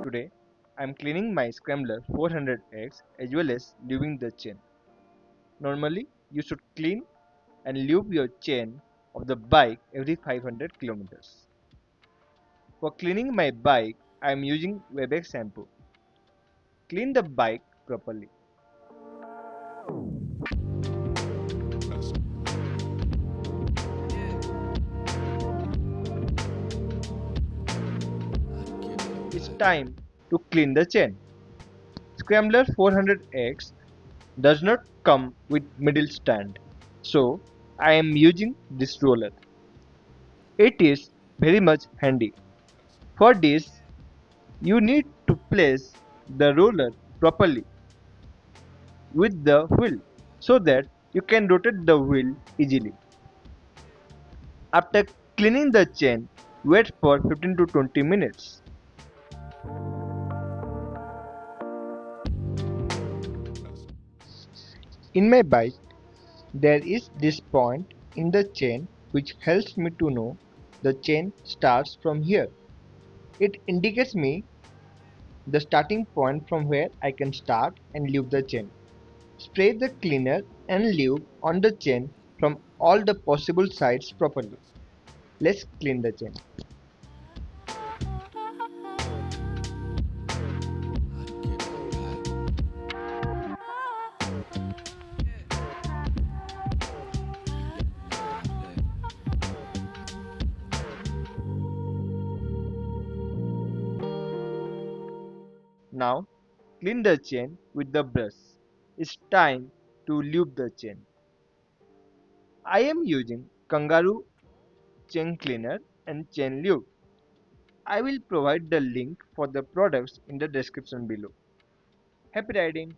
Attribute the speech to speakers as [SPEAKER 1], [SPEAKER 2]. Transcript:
[SPEAKER 1] Today, I am cleaning my Scrambler 400X as well as lubing the chain. Normally, you should clean and lube your chain of the bike every 500 kilometers. For cleaning my bike, I am using Webex shampoo. Clean the bike properly. It's time to clean the chain. Scrambler 400X does not come with middle stand, so I am using this roller. It is very much handy. For this, you need to place the roller properly with the wheel so that you can rotate the wheel easily. After cleaning the chain, wait for 15 to 20 minutes. In my bike, there is this point in the chain which helps me to know the chain starts from here. It indicates me the starting point from where I can start and lube the chain. Spray the cleaner and lube on the chain from all the possible sides properly. Let's clean the chain. Now clean the chain with the brush. It's time to lube the chain. I am using Kangaroo chain cleaner and chain lube. I will provide the link for the products in the description below. Happy riding!